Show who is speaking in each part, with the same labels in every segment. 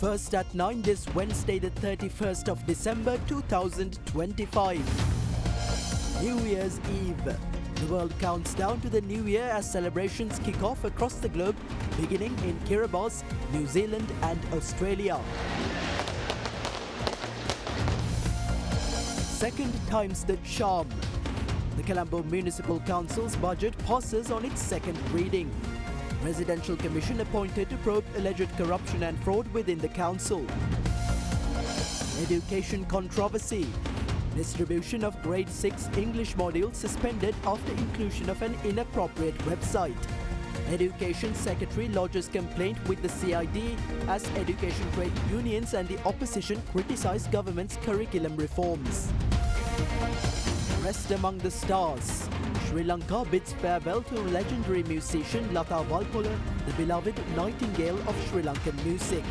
Speaker 1: First at 9 this Wednesday, the 31st of December 2025. New Year's Eve. The world counts down to the new year as celebrations kick off across the globe, beginning in Kiribati, New Zealand and Australia. Second time's the charm. The Colombo Municipal Council's budget passes on its second reading. Residential Commission appointed to probe alleged corruption and fraud within the council. Education controversy. Distribution of grade 6 English modules suspended after inclusion of an inappropriate website. Education Secretary lodges complaint with the CID as education trade unions and the opposition criticize government's curriculum reforms. Rest among the stars. Sri Lanka bids farewell to legendary musician Latha, the beloved nightingale of Sri Lankan music.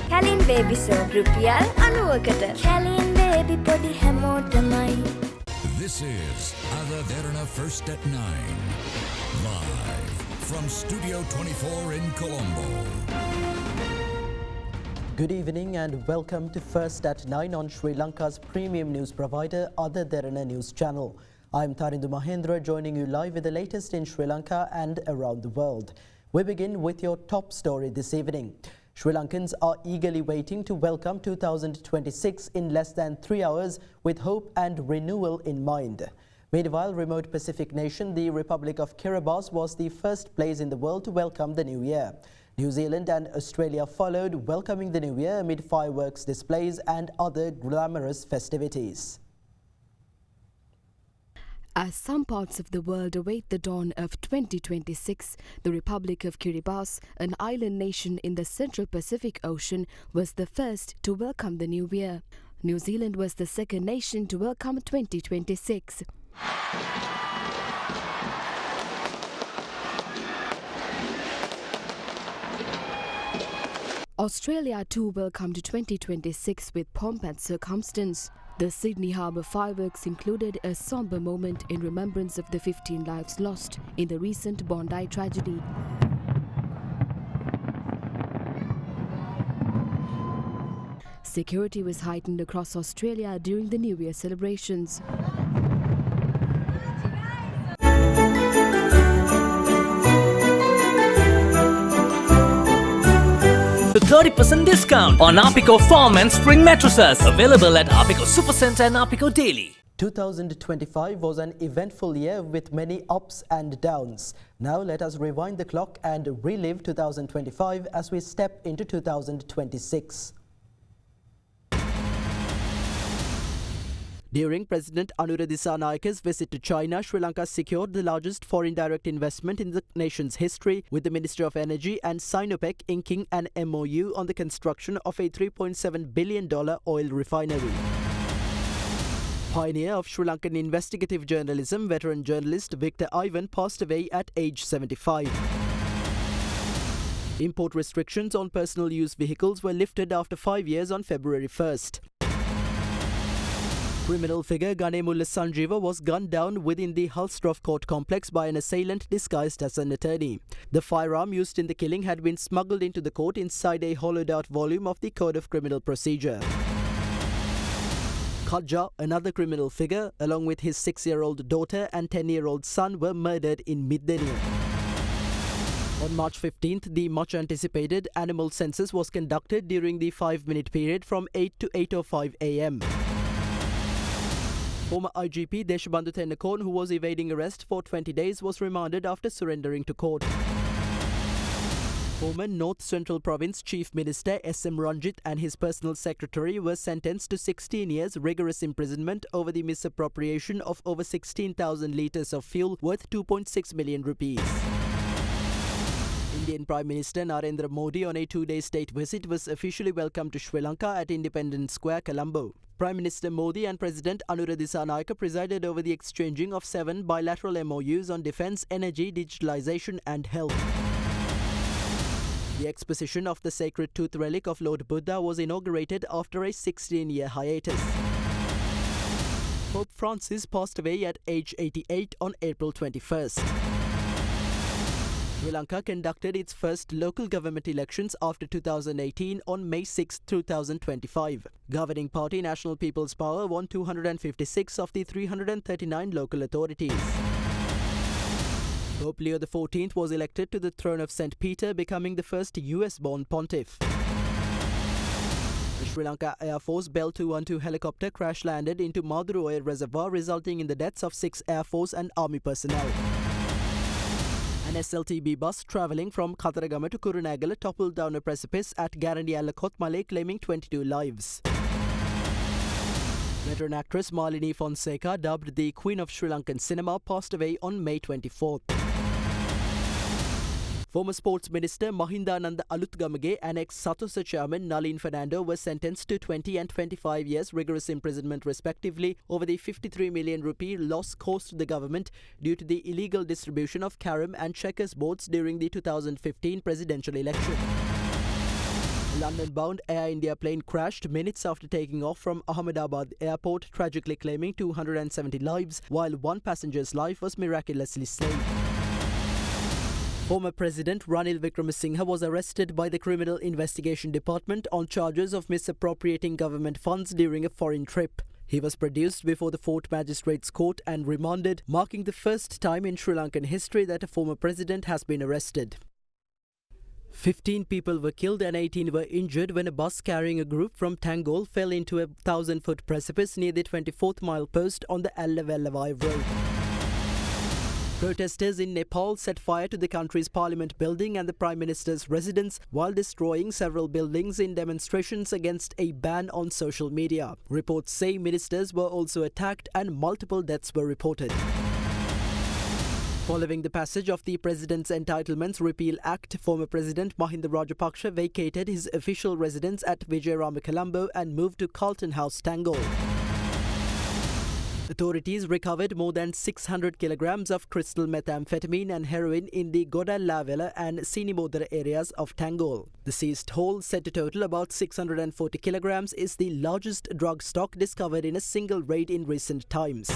Speaker 2: Kalin baby so rupial anuwakata. Kalin baby podi hamotamai.
Speaker 3: This is Derana First at 9. Live from Studio 24 in Colombo.
Speaker 1: Good evening and welcome to First at 9 on Sri Lanka's premium news provider, Derana News Channel. I'm Tarindu Mahendra, joining you live with the latest in Sri Lanka and around the world. We begin with your top story this evening. Sri Lankans are eagerly waiting to welcome 2026 in less than 3 hours with hope and renewal in mind. Meanwhile, remote Pacific nation, the Republic of Kiribati, was the first place in the world to welcome the new year. New Zealand and Australia followed, welcoming the new year amid fireworks displays and other glamorous festivities.
Speaker 4: As some parts of the world await the dawn of 2026, the Republic of Kiribati, an island nation in the Central Pacific Ocean, was the first to welcome the new year. New Zealand was the second nation to welcome 2026. Australia too welcomed 2026 with pomp and circumstance. The Sydney Harbour fireworks included a sombre moment in remembrance of the 15 lives lost in the recent Bondi tragedy. Security was heightened across Australia during the New Year celebrations.
Speaker 5: The 30% discount on Apico Farm and Spring mattresses, available at Apico Supercenter and Apico Daily.
Speaker 1: 2025 was an eventful year with many ups and downs. Now let us rewind the clock and relive 2025 as we step into 2026. During President Anura Dissanayaka's visit to China, Sri Lanka secured the largest foreign direct investment in the nation's history, with the Ministry of Energy and Sinopec inking an MOU on the construction of a $3.7 billion oil refinery. Pioneer of Sri Lankan investigative journalism, veteran journalist Victor Ivan passed away at age 75. Import restrictions on personal use vehicles were lifted after 5 years on February 1st. Criminal figure Ganemulla Sanjeeva was gunned down within the Hulstroff court complex by an assailant disguised as an attorney. The firearm used in the killing had been smuggled into the court inside a hollowed-out volume of the Code of Criminal Procedure. Khadja, another criminal figure, along with his 6-year-old daughter and 10-year-old son, were murdered in Middenniya. On March 15th, the much-anticipated animal census was conducted during the 5-minute period from 8 to 8:05 a.m. Former IGP Deshabandhu Tennakoon, who was evading arrest for 20 days, was remanded after surrendering to court. Former North Central Province Chief Minister S.M. Ranjit and his personal secretary were sentenced to 16 years rigorous imprisonment over the misappropriation of over 16,000 litres of fuel worth 2.6 million rupees. Indian Prime Minister Narendra Modi on a 2-day state visit was officially welcomed to Sri Lanka at Independence Square, Colombo. Prime Minister Modi and President Anura Dissanayaka presided over the exchanging of 7 bilateral MOUs on defence, energy, digitalisation and health. The exposition of the sacred tooth relic of Lord Buddha was inaugurated after a 16-year hiatus. Pope Francis passed away at age 88 on April 21st. Sri Lanka conducted its first local government elections after 2018 on May 6, 2025. Governing party National People's Power won 256 of the 339 local authorities. Pope Leo XIV was elected to the throne of St. Peter, becoming the first US-born pontiff. The Sri Lanka Air Force Bell 212 helicopter crash-landed into Maduroya Reservoir, resulting in the deaths of 6 Air Force and Army personnel. An SLTB bus travelling from Kataragama to Kurunagala toppled down a precipice at Garandiala Kothmale, claiming 22 lives. Veteran actress Malini Fonseca, dubbed the Queen of Sri Lankan cinema, passed away on May 24th. Former Sports Minister Mahindananda Alutgamage and ex-Satosa chairman Nalin Fernando were sentenced to 20 and 25 years rigorous imprisonment respectively over the 53 million rupee loss caused to the government due to the illegal distribution of carom and checkers boards during the 2015 presidential election. A London-bound Air India plane crashed minutes after taking off from Ahmedabad airport, tragically claiming 270 lives, while one passenger's life was miraculously saved. Former President Ranil Wickremesinghe was arrested by the Criminal Investigation Department on charges of misappropriating government funds during a foreign trip. He was produced before the Fort Magistrates Court and remanded, marking the first time in Sri Lankan history that a former president has been arrested. 15 people were killed and 18 were injured when a bus carrying a group from Tangol fell into a 1,000-foot precipice near the 24th mile post on the Allavallawai road. Protesters in Nepal set fire to the country's parliament building and the Prime Minister's residence while destroying several buildings in demonstrations against a ban on social media. Reports say ministers were also attacked and multiple deaths were reported. Following the passage of the President's Entitlements Repeal Act, former President Mahinda Rajapaksa vacated his official residence at Vijayarama Colombo and moved to Carlton House, Tangol. Authorities recovered more than 600 kilograms of crystal methamphetamine and heroin in the Godalavela and Sinimodara areas of Tangol. The seized haul, said to total about 640 kilograms, is the largest drug stock discovered in a single raid in recent times.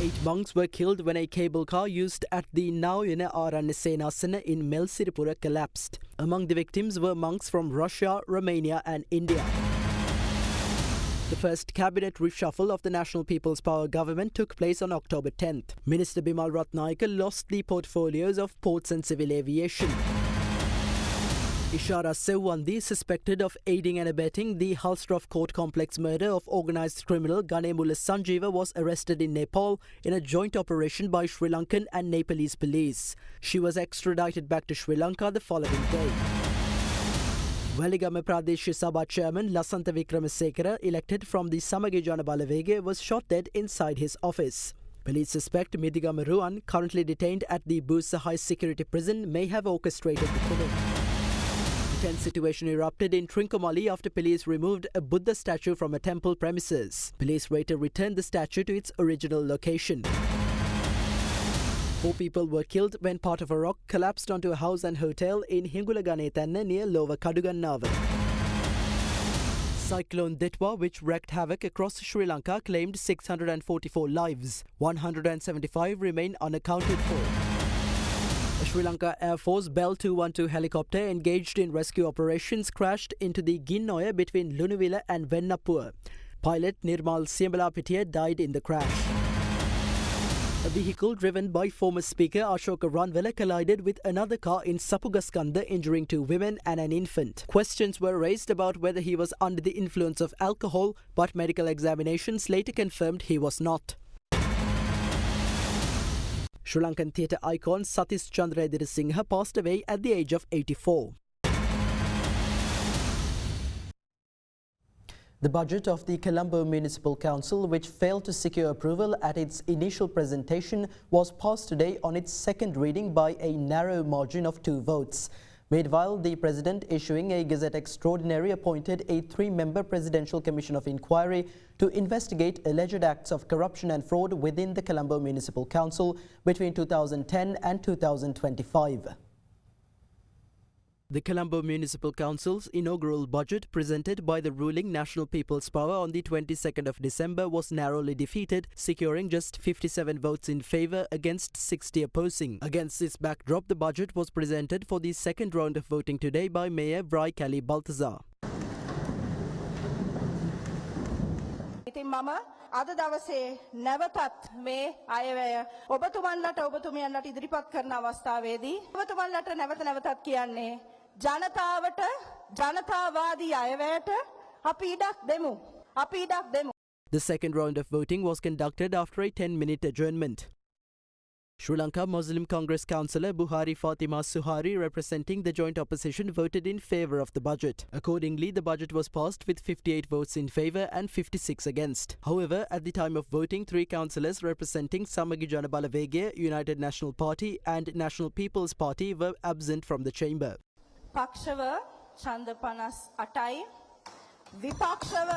Speaker 1: 8 monks were killed when a cable car used at the Nauyana Aranya Senasana in Melsiripura collapsed. Among the victims were monks from Russia, Romania and India. The first cabinet reshuffle of the National People's Power government took place on October 10th. Minister Bimal Ratnayaka lost the portfolios of ports and civil aviation. Ishara Sewandi, suspected of aiding and abetting the Halstroff Court Complex murder of organised criminal Ganemula Sanjeeva, was arrested in Nepal in a joint operation by Sri Lankan and Nepalese police. She was extradited back to Sri Lanka the following day. Weligama Pradesh Sabha chairman Lasantha Wickremasekara, elected from the Samagi Jana Balawege, was shot dead inside his office. Police suspect Midigama Ruan, currently detained at the Bursa High Security Prison, may have orchestrated the killing. A tense situation erupted in Trincomalee after police removed a Buddha statue from a temple premises. Police later returned the statue to its original location. 4 people were killed when part of a rock collapsed onto a house and hotel in Hingulaganethanna near Lower Kadugannava. Cyclone Ditwa, which wreaked havoc across Sri Lanka, claimed 644 lives. 175 remain unaccounted for. A Sri Lanka Air Force Bell 212 helicopter engaged in rescue operations crashed into the Ginnoya between Lunuvilla and Vennapur. Pilot Nirmal Siambalapitiya died in the crash. A vehicle driven by former Speaker Ashoka Ranvela collided with another car in Sapugaskanda, injuring 2 women and an infant. Questions were raised about whether he was under the influence of alcohol, but medical examinations later confirmed he was not. Sri Lankan theatre icon Satish Chandra Edirisinghe passed away at the age of 84. The budget of the Colombo Municipal Council, which failed to secure approval at its initial presentation, was passed today on its second reading by a narrow margin of 2 votes. Meanwhile, the President, issuing a Gazette Extraordinary, appointed a 3-member Presidential Commission of Inquiry to investigate alleged acts of corruption and fraud within the Colombo Municipal Council between 2010 and 2025. The Colombo Municipal Council's inaugural budget presented by the ruling National People's Power on the 22nd of December was narrowly defeated, securing just 57 votes in favour against 60 opposing. Against this backdrop, the budget was presented for the second round of voting today by Mayor Bry Kali Baltazar.
Speaker 6: ඉතින් මම අද දවසේ නැවතත් මේ අයවැය ඔබතුමන්ලට ඔබතුමියන්ලට ඉදිරිපත් කරන අවස්ථාවේදී ඔබතුමන්ලට නැවතත් කියන්නේ ජනතාවට ජනතාවාදී අයවැයට අපි ඉඩක් දෙමු.
Speaker 1: The second round of voting was conducted after a 10-minute adjournment. Sri Lanka Muslim Congress councillor Buhari Fatima Suhari, representing the joint opposition, voted in favour of the budget. Accordingly, the budget was passed with 58 votes in favour and 56 against. However, at the time of voting, 3 councillors representing Samagi Jana Balawegaya, United National Party and National People's Party were absent from the chamber.
Speaker 6: පක්ෂව ඡන්ද 58යි විපක්ෂව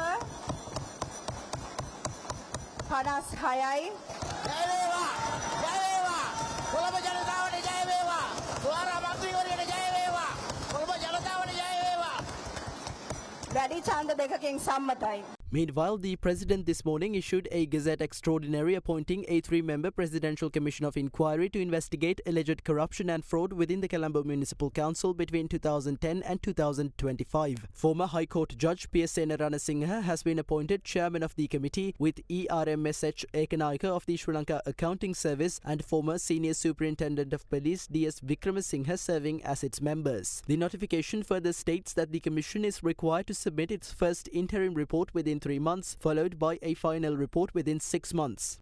Speaker 6: 56යි කොළඹ ජනතාවට ජය වේවා සුවාරා මන්ත්‍රීවරයාට ජය වේවා කොළඹ ජනතාවට ජය වේවා වැඩි ඡන්ද දෙකකින් සම්මතයි.
Speaker 1: Meanwhile, the President this morning issued a Gazette Extraordinary appointing a 3-member Presidential Commission of Inquiry to investigate alleged corruption and fraud within the Colombo Municipal Council between 2010 and 2025. Former High Court Judge Derana has been appointed Chairman of the committee, with ERMSH Ekanayaka of the Sri Lanka Accounting Service and former Senior Superintendent of Police DS Vikramasinghe serving as its members. The notification further states that the Commission is required to submit its first interim report within 3 months, followed by a final report within 6 months.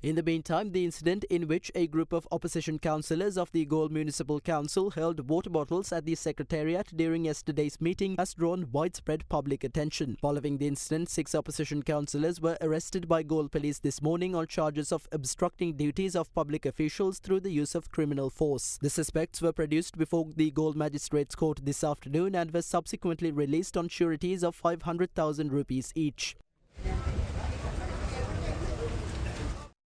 Speaker 1: In the meantime, the incident in which a group of opposition councillors of the Galle Municipal Council held water bottles at the Secretariat during yesterday's meeting has drawn widespread public attention. Following the incident, 6 opposition councillors were arrested by Galle police this morning on charges of obstructing duties of public officials through the use of criminal force. The suspects were produced before the Galle Magistrates Court this afternoon and were subsequently released on sureties of 500,000 rupees each.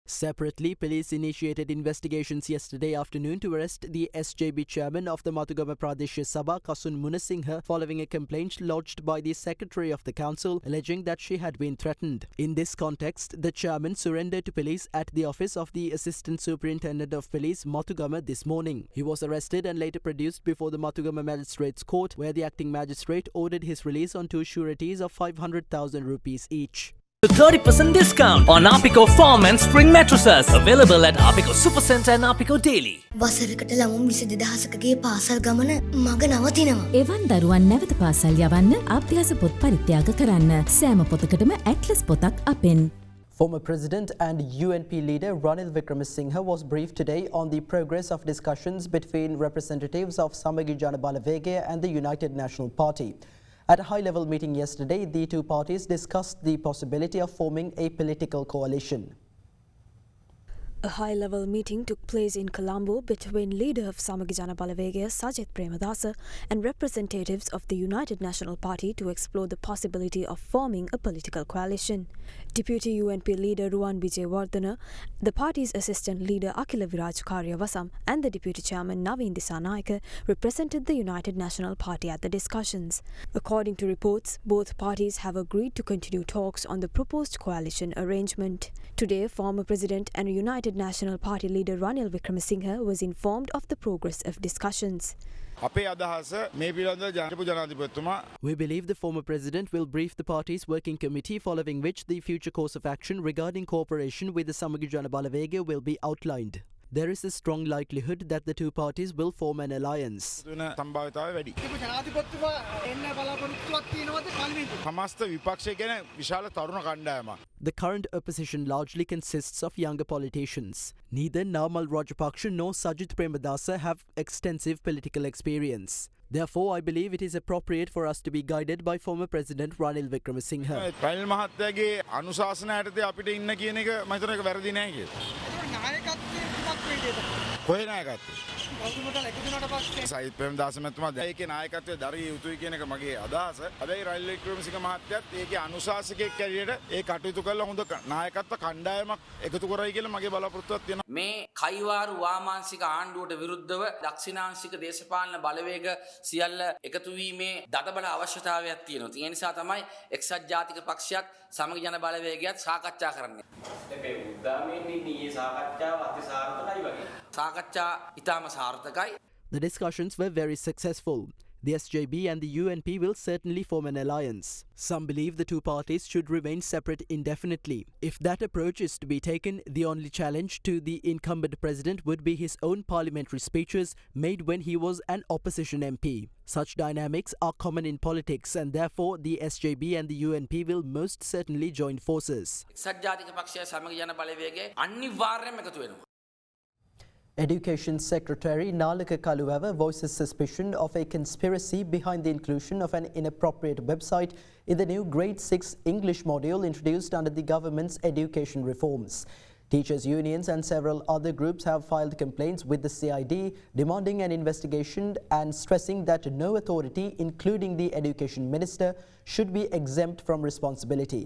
Speaker 1: Separately, police initiated investigations yesterday afternoon to arrest the SJB chairman of the Matugama Pradeshya Sabha, Kasun Munasinghe, following a complaint lodged by the secretary of the council alleging that she had been threatened. In this context, the chairman surrendered to police at the office of the Assistant Superintendent of Police, Matugama, this morning. He was arrested and later produced before the Matugama Magistrates Court, where the acting magistrate ordered his release on 2 sureties of 500,000 rupees each.
Speaker 5: 30% discount on Apico Farm and Spring Mattresses. Available at Apico Supercenter and Apico Daily.
Speaker 7: වසරකට ළමුන් 22000කගේ පාසල් ගමන මග නවතිනවා.
Speaker 8: එවන් දරුවන් නැවත පාසල් යවන්න අභ්‍යාස පොත් පරිත්‍යාග කරන්න. සෑම පොතකටම ඇට්ලස් පොතක් අපෙන්.
Speaker 1: Former President and UNP leader Ranil Vikramasinghe was briefed today on the progress of discussions between representatives of Samagi Jana Balawegaya and the United National Party. At a high-level meeting yesterday, the 2 parties discussed the possibility of forming a political coalition.
Speaker 9: A high-level meeting took place in Colombo between leader of Samagi Jana Balawegaya Sajith Premadasa and representatives of the United National Party to explore the possibility of forming a political coalition. Deputy UNP leader Ruwan Wijewardena, the party's assistant leader Akila Viraj Karyavasam and the deputy chairman Naveen Disanayake represented the United National Party at the discussions. According to reports, both parties have agreed to continue talks on the proposed coalition arrangement. Today, former President and United National Party leader Ranil Vikramasinghe was informed of the progress of discussions.
Speaker 1: We believe the former president will brief the party's working committee, following which the future course of action regarding cooperation with the Samagi Jana Balawegaya will be outlined. There is a strong likelihood that the 2 parties will form an alliance. The current opposition largely consists of younger politicians. Neither Namal Rajapaksa nor Sajith Premadasa have extensive political experience. Therefore, I believe it is appropriate for us to be guided by former President Ranil Vikramasinghe.
Speaker 10: Sajith Premadasa මහත්මයා ඒකේ නායකත්වයේ දරිය යුතුයි කියන එක මගේ අදහස. හැබැයි රනිල් වික්‍රමසිංහ මහත්තයාත් ඒකේ අනුශාසකයෙක් ඇරියට ඒ කටයුතු කරලා හොඳ නායකත්ව කණ්ඩායමක් එකතු කරයි කියලා මගේ බලාපොරොත්තුවක් තියෙනවා.
Speaker 11: මේ කයිවාරු වාමාංශික ආණ්ඩුවට විරුද්ධව දක්ෂිණාංශික දේශපාලන බලවේග සියල්ල එකතු වීමේ දඩබඩ අවශ්‍යතාවයක් තියෙනවා. ඒ නිසා තමයි එක්සත් ජාතික පක්ෂයත් සමගි ජන බලවේගයත් සාකච්ඡා කරන්නේ.
Speaker 12: මේ උද්දාමයේ මේ සාකච්ඡාව අතිසාර්ථකයි වගේ.
Speaker 11: සාකච්ඡා ඉතාම සාර්ථකයි.
Speaker 1: The discussions were very successful. The SJB and the UNP will certainly form an alliance. Some believe the two parties should remain separate indefinitely. If that approach is to be taken, the only challenge to the incumbent president would be his own parliamentary speeches made when he was an opposition MP. Such dynamics are common in politics and therefore the SJB and the UNP will most certainly join forces.
Speaker 11: එක්සත් ජාතික පක්ෂය සමගි ජන බලවේගය අනිවාර්යයෙන්ම එකතු වෙනවා.
Speaker 1: Education Secretary Nalaka Kaluava voices suspicion of a conspiracy behind the inclusion of an inappropriate website in the new Grade 6 English module introduced under the government's education reforms. Teachers' unions and several other groups have filed complaints with the CID demanding an investigation and stressing that no authority, including the Education Minister, should be exempt from responsibility.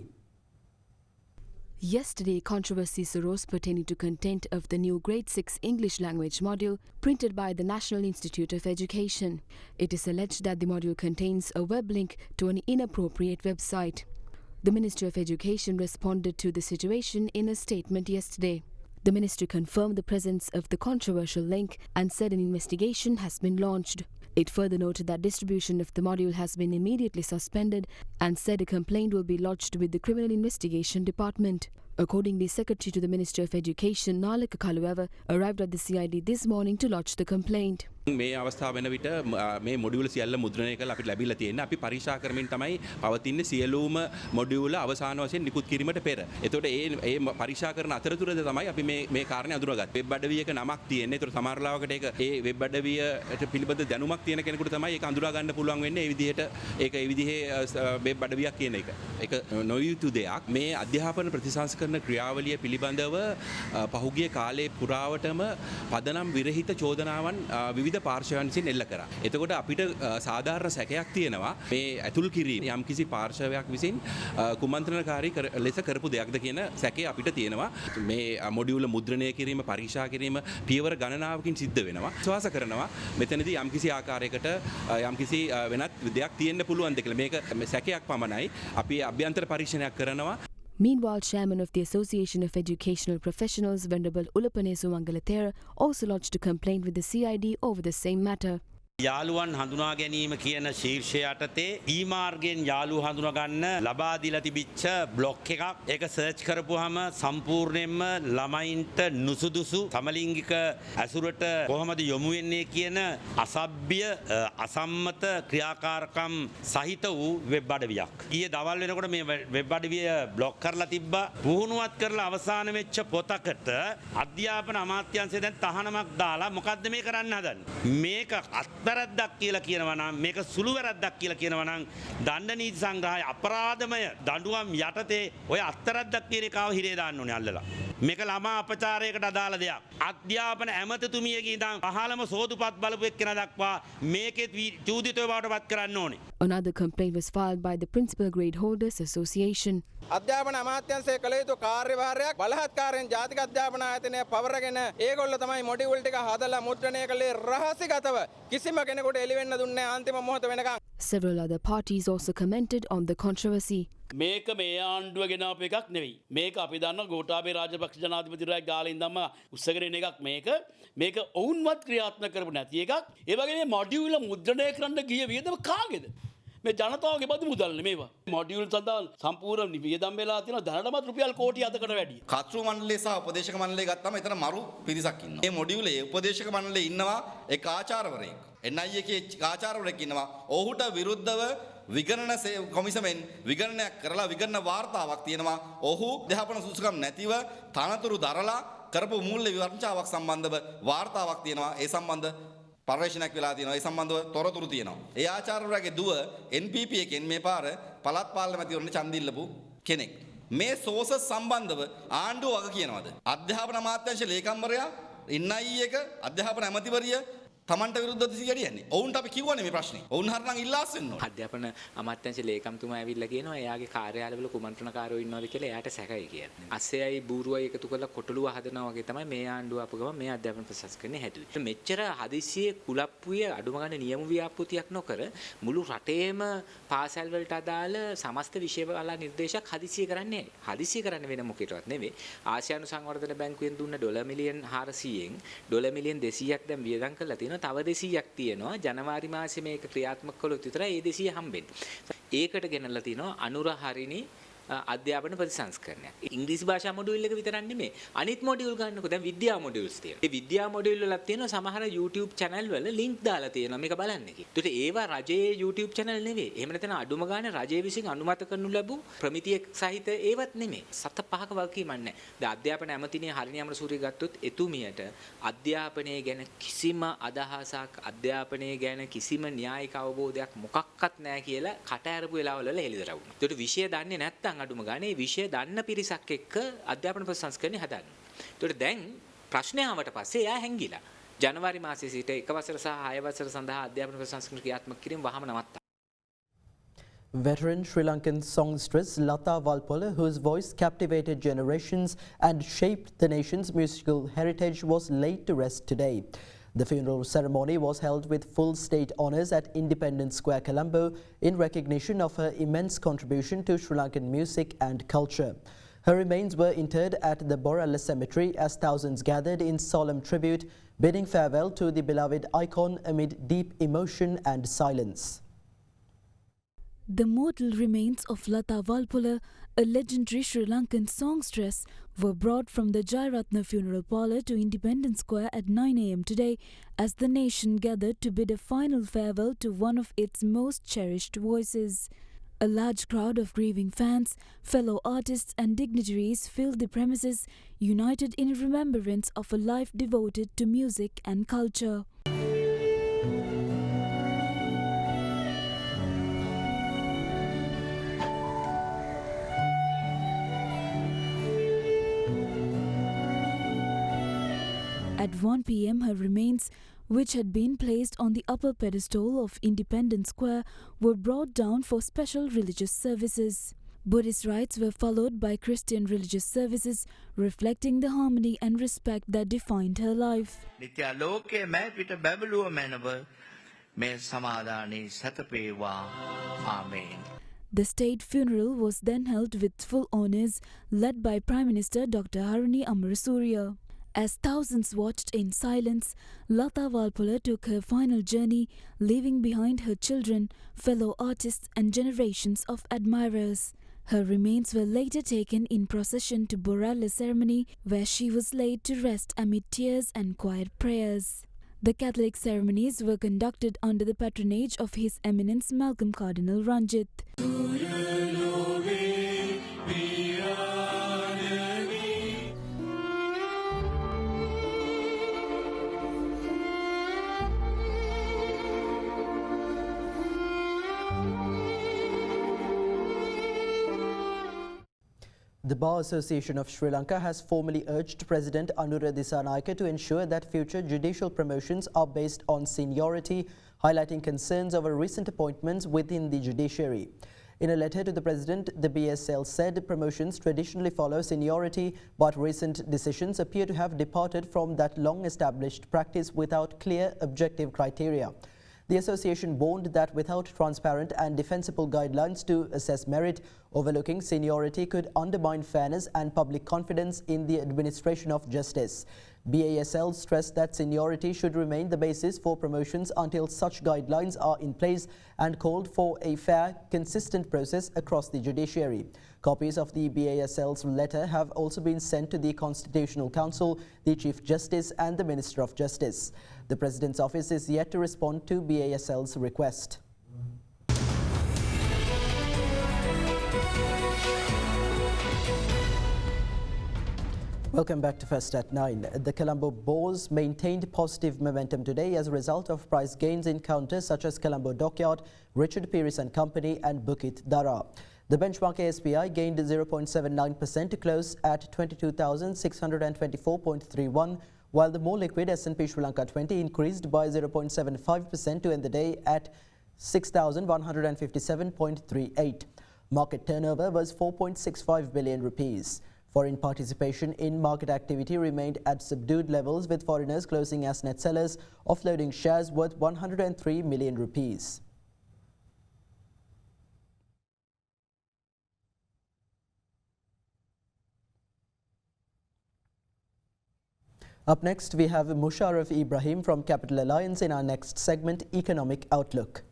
Speaker 4: Yesterday, controversies arose pertaining to content of the new Grade 6 English language module printed by the National Institute of Education. It is alleged that the module contains a web link to an inappropriate website. The Ministry of Education responded to the situation in a statement yesterday. The ministry confirmed the presence of the controversial link and said an investigation has been launched. It further noted that distribution of the module has been immediately suspended and said a complaint will be lodged with the Criminal Investigation Department. Accordingly, Secretary to the Ministry of Education, Nalaka Kaluava, arrived at the CID this morning to lodge the complaint.
Speaker 13: මේ අවස්ථාව වෙන විට මේ module සියල්ල මුද්‍රණය කරලා අපිට ලැබිලා තියෙනවා. අපි පරීක්ෂා කරමින් තමයි පවතින්නේ සියලුම මොඩියුල් අවසාන වශයෙන් නිකුත් කිරීමට පෙර. එතකොට ඒ පරීක්ෂා කරන අතරතුරද තමයි අපි මේ කාරණේ අඳුරගත්තේ. වෙබ් අඩවියක නමක් තියෙන්නේ. ඒතර සමහර ලාවකට ඒක ඒ වෙබ් අඩවියට පිළිබඳ දැනුමක් තියෙන කෙනෙකුට තමයි ඒක අඳුරා ගන්න පුළුවන් වෙන්නේ. ඒ විදිහට ඒක ඒ විදිහේ වෙබ් අඩවියක් කියන එක. ඒක නොයුතු දෙයක්. මේ අධ්‍යාපන ප්‍රතිසංස්කරණ ක්‍රියාවලිය පිළිබඳව පහුගිය කාලේ පුරාවටම පදනම් විරහිත චෝදනාවන් විවිධ පාර්ශවයන් විසින් එල්ල කරා. එතකොට අපිට සාධාරණ සැකයක් තියෙනවා මේ ඇතුල් කිරීම යම්කිසි පාර්ශවයක් විසින් කුමන්ත්‍රණකාරී ලෙස කරපු දෙයක්ද කියන සැකය අපිට තියෙනවා. මේ මොඩියුල මුද්‍රණය කිරීම පරීක්ෂා කිරීම පියවර ගණනාවකින් සිද්ධ වෙනවා. විශ්වාස කරනවා මෙතනදී යම්කිසි ආකාරයකට යම්කිසි වෙනත් දෙයක් තියෙන්න පුළුවන්ද කියලා. මේක සැකයක් පමණයි. අපි අභ්‍යන්තර පරීක්ෂණයක් කරනවා.
Speaker 4: Meanwhile, Chairman of the Association of Educational Professionals, Venerable Ulapane Sumangalathera, also lodged a complaint with the CID over the same matter.
Speaker 14: යාළුවන් හඳුනා ගැනීම කියන ශීර්ෂය යටතේ ඊමාර්ගෙන් යාළුවෝ හඳුනා ගන්න ලබා දීලා තිබිච්ච බ්ලොග් එකක්. ඒක සර්ච් කරපුවාම සම්පූර්ණයෙන්ම ළමයින්ට නුසුදුසු සමලිංගික ඇසුරට කොහොමද යොමු වෙන්නේ කියන අසභ්‍ය අසම්මත ක්‍රියාකාරකම් සහිත වූ වෙබ් අඩවියක්. ඊයේ දවල් වෙනකොට මේ වෙබ් අඩවිය බ්ලොක් කරලා තිබ්බා. පුහුණුවත් කරලා අවසාන වෙච්ච පොතකට අධ්‍යාපන අමාත්‍යාංශය දැන් තහනමක් දාලා මොකද්ද මේ කරන්න හදන්නේ? මේක වැරද්දක් කියලා කියනවා නම් මේක සුළු වැරද්දක් කියලා කියනවා නම් දණ්ඩ නීති සංග්‍රහය අපරාධමය දඬුවම් යටතේ ඔය අත්තරද්දක් කියන එකව හිරේ දාන්න ඕනේ අල්ලලා. මේක ළමා අපචාරයකට අදාළ දෙයක්. අධ්‍යාපන ඇමතිතුමියගේ ඉඳන් පහළම සෝදුපත් බලපු එක්කෙනා දක්වා මේකේ චූදිතව බවට පත් කරන්න ඕනේ.
Speaker 4: Another complaint was filed by the Principal Grade Holders Association.
Speaker 15: අධ්‍යාපන අමාත්‍යාංශය කළ යුතු කාර්යභාරයක් බලහත්කාරයෙන් ජාතික අධ්‍යාපන ආයතනය පවරගෙන ඒගොල්ලෝ තමයි මොඩියුල් ටික හදලා මුද්‍රණය කළේ රහසිගතව කිසිම කෙනෙකුට එළි වෙන්න දුන්නේ අන්තිම මොහොත වෙනකන්.
Speaker 4: Several other parties also commented on the controversy.
Speaker 16: මේක මේ ආණ්ඩුව ගෙනාපු එකක් නෙවෙයි. මේක අපි දන්නවා ගෝඨාභය රාජපක්ෂ ජනාධිපතිතුමා ගාලා ඉඳන්ම උස්සගෙන එන එකක් මේක ඔවුන්වත් ක්‍රියාත්මක කරපු නැති එකක්. ඒ වගේම මොඩියුල් මුද්‍රණය කරන්න ගිය වියදම කාගේද? මේ ජනතාවගේ බදු මුදල්නේ මේවා. මොඩියුල් සඳහා සම්පූර්ණ වියදම් වෙලා තියෙනවා දැනටමත් රුපියල් කෝටි 7කට වැඩි.
Speaker 17: කර්තෘ මණ්ඩලය සහ උපදේශක මණ්ඩලය ගත්තම එතන මරු පිරිසක් ඉන්නවා. මේ මොඩියුලේ උපදේශක මණ්ඩලයේ ඉන්නවා එක් ආචාර්යවරයෙක්. NI එකේ ආචාර්යවරයෙක් ඉන්නවා. ඔහුට විරුද්ධව විගණන කොමිසමෙන් විගණනයක් කරලා විගණන වාර්තාවක් තියෙනවා. ඔහු අධ්‍යාපන සුසුකම් නැතිව තනතුරු දරලා කරපු මූල්‍ය විවර්ජාවක් සම්බන්ධව වාර්තාවක් තියෙනවා. ඒ සම්බන්ධ පර්යේෂණයක් වෙලා තියෙනවා. ඒ සම්බන්ධව තොරතුරු තියෙනවා. ඒ ආචාර්යවරයාගේ දුව NPP එකෙන් මේ පාර පළාත් පාර්ලිමේන්තුවේදී ඡන්ද ඉල්ලපු කෙනෙක්. මේ සෝසස් සම්බන්ධව ආණ්ඩුව වග කියනවාද? අධ්‍යාපන අමාත්‍යාංශ ලේකම්වරයා NI එක අධ්‍යාපන ඇමතිවරිය තමන්ට විරුද්ධව සිය ගැඩියන්නේ. ඔවුන්ට අපි කිව්වනේ මේ ප්‍රශ්නේ. ඔවුන් හරිනම් ඉල්ලාස් වෙන්න ඕනේ.
Speaker 18: අධ්‍යාපන අමාත්‍යාංශ ලේකම්තුමා ඇවිල්ලා කියනවා එයාගේ කාර්යාලවල කුමන්ත්‍රණකාරයෝ ඉන්නවද කියලා එයාට සැකයි කියලා. අස්සෙයි බූරුවයි එකතු කරලා කොටලුව හදනවා වගේ තමයි මේ ආණ්ඩුව අප ගම මේ අධ්‍යාපන ප්‍රශාසනය හැදුවේ. මෙච්චර හදිසියේ කුලප්පුවේ අඩුම ගන්න නියම ව්‍යාපෘතියක් නොකර මුළු රටේම පාසල් වලට අදාළ සමස්ත විෂය වල නිර්දේශයක් හදිසිය කරන්නේ. හදිසිය කරන්න වෙන මොකේටවත් නෙවෙයි. ආසියානු සංවර්ධන බැංකුවෙන් දුන්න ඩොලර් මිලියන් 400න් ඩොලර් මිලියන් 200ක් දැන් වියදම් කරලා තියෙනවා. තව 200ක් තියෙනවා. ජනවාරි මාසයේ මේක ක්‍රියාත්මක කළොත් විතරයි ඒ 200 හම්බෙන්නේ. ඒකට ගෙනල්ලා තිනවා අනුරහරිණි අධ්‍යාපන ප්‍රතිසංස්කරණයක්. ඉංග්‍රීසි භාෂා මොඩියුල් එක විතරක් නෙමෙයි. අනිත් මොඩියුල් ගන්නකො දැන් විද්‍යා මොඩියුල්ස් තියෙනවා. ඒ විද්‍යා මොඩියුල් වල තියෙනවා සමහර YouTube channel වල link දාලා තියෙනවා මේක බලන්න කියලා. ඒකට ඒවා රජයේ YouTube channel නෙවෙයි. එහෙම නැත්නම් අඩුම ගානේ රජයේ විසින් අනුමත කරනු ලැබූ ප්‍රමිතිය සහිත ඒවත් නෙමෙයි. සත පහක වගකීමක් නැහැ. දැන් අධ්‍යාපන ඇමතිනිය හරිනි අමරසූරිය ගත්තොත් එතුමියට අධ්‍යාපනයේ ගැන කිසිම අදහසක් අධ්‍යාපනයේ ගැන කිසිම න්‍යායික අවබෝධයක් මොකක්වත් නැහැ කියලා කට ඇරපු වෙලාවවල හෙළිදරව් වුණා. ඒකට විෂය දන්නේ නැත්නම් අඩුම ගානේ විෂය දන්න පිරිසක් එක්ක අධ්‍යාපන ප්‍රතිසංස්කරණය හදන්න. ඒකට දැන් ප්‍රශ්නය ආවට පස්සේ එයා හැංගිලා. ජනවාරි මාසයේ සිට 1 වසර සහ 6 වසර සඳහා අධ්‍යාපන ප්‍රතිසංස්කරණ ක්‍රියාත්මක කිරීම වහම නවත්තා.
Speaker 1: Veteran Sri Lankan songstress Latha, whose voice captivated generations and shaped the nation's musical heritage, was laid to rest today. The funeral ceremony was held with full state honours at Independence Square, Colombo, in recognition of her immense contribution to Sri Lankan music and culture. Her remains were interred at the Borala Cemetery as thousands gathered in solemn tribute, bidding farewell to the beloved icon amid deep emotion and silence.
Speaker 4: The mortal remains of Latha Valpola, a legendary Sri Lankan songstress, were brought from the Jairatna funeral parlour to Independence Square at 9 a.m. today as the nation gathered to bid a final farewell to one of its most cherished voices. A large crowd of grieving fans, fellow artists and dignitaries filled the premises, united in remembrance of a life devoted to music and culture. At 1 p.m. her remains, which had been placed on the upper pedestal of Independence Square, were brought down for special religious services. Buddhist rites were followed by Christian religious services, reflecting the harmony and respect that defined her life. The state funeral was then held with full honours, led by Prime Minister Dr. Harini Amarasuriya. As thousands watched in silence, Latha Valpola took her final journey, leaving behind her children, fellow artists and generations of admirers. Her remains were later taken in procession to Borala ceremony, where she was laid to rest amid tears and quiet prayers. The Catholic ceremonies were conducted under the patronage of His Eminence Malcolm Cardinal Ranjit.
Speaker 1: The Bar Association of Sri Lanka has formally urged President Anura Dissanayake to ensure that future judicial promotions are based on seniority, highlighting concerns over recent appointments within the judiciary. In a letter to the President, the BSL said promotions traditionally follow seniority, but recent decisions appear to have departed from that long-established practice without clear objective criteria. The association warned that without transparent and defensible guidelines to assess merit, overlooking seniority could undermine fairness and public confidence in the administration of justice. BASL stressed that seniority should remain the basis for promotions until such guidelines are in place and called for a fair, consistent process across the judiciary. Copies of the BASL's letter have also been sent to the Constitutional Council, the Chief Justice and the Minister of Justice. The President's office is yet to respond to BASL's request. Welcome back to First at 9. The Colombo Bourse maintained positive momentum today as a result of price gains in counters such as Colombo Dockyard, Richard Pearis and Company and Bukit Dara. The benchmark ASPI gained 0.79% to close at 22,624.31, while the more liquid S&P Sri Lanka 20 increased by 0.75% to end the day at 6,157.38. Market turnover was 4.65 billion rupees. Foreign participation in market activity remained at subdued levels, with foreigners closing as net sellers, offloading shares worth 103 million rupees. Up next, we have Musharraf Ibrahim from Capital Alliance in our next segment, Economic Outlook.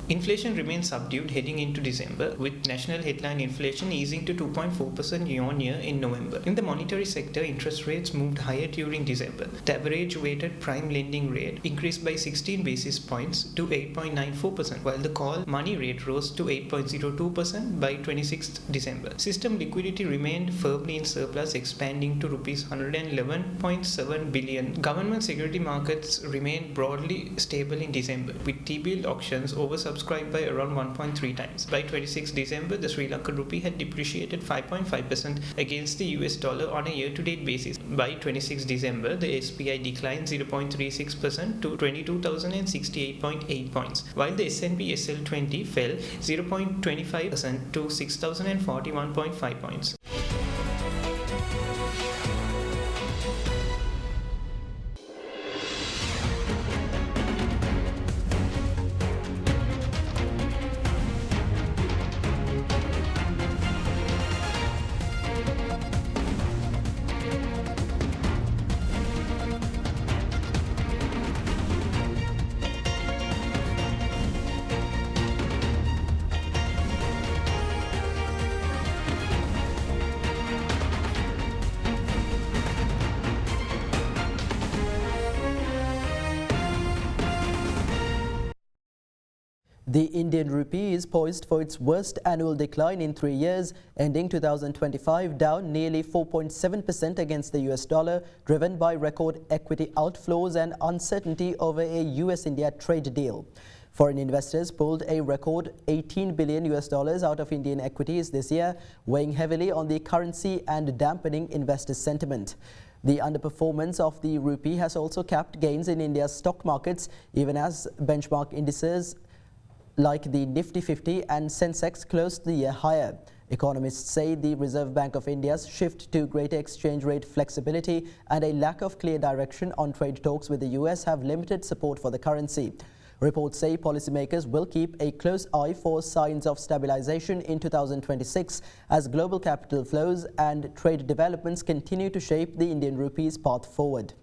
Speaker 19: Inflation remains subdued heading into December, with national headline inflation easing to 2.4% year-on-year in November. In the monetary sector, interest rates moved higher during December. The average weighted prime lending rate increased by 16 basis points to 8.94%, while the call money rate rose to 8.02% by 26th December. System liquidity remained firmly in surplus, expanding to Rs 111.7 billion. Government security markets remained broadly stable in December, with T-bill auctions oversubscribed by around 1.3 times. By 26 December, the Sri Lankan rupee had depreciated 5.5% against the US dollar on a year-to-date basis. By 26 December, the SPI declined 0.36% to 22,068.8 points, while the S&P SL20 fell 0.25% to 6,041.5 points.
Speaker 1: The Indian rupee is poised for its worst annual decline in 3 years, ending 2025 down nearly 4.7% against the US dollar, driven by record equity outflows and uncertainty over a US-India trade deal. Foreign investors pulled a record $18 billion out of Indian equities this year, weighing heavily on the currency and dampening investor sentiment. The underperformance of the rupee has also capped gains in India's stock markets, even as benchmark indices like the Nifty 50 and Sensex closed the year higher. Economists say the Reserve Bank of India's shift to greater exchange rate flexibility and a lack of clear direction on trade talks with the US have limited support for the currency. Reports say policymakers will keep a close eye for signs of stabilization in 2026 as global capital flows and trade developments continue to shape the Indian rupee's path forward.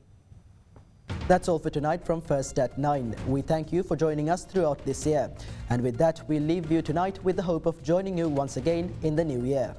Speaker 1: That's all for tonight from First at 9. We thank you for joining us throughout this year. And with that, we'll leave you tonight with the hope of joining you once again in the new year.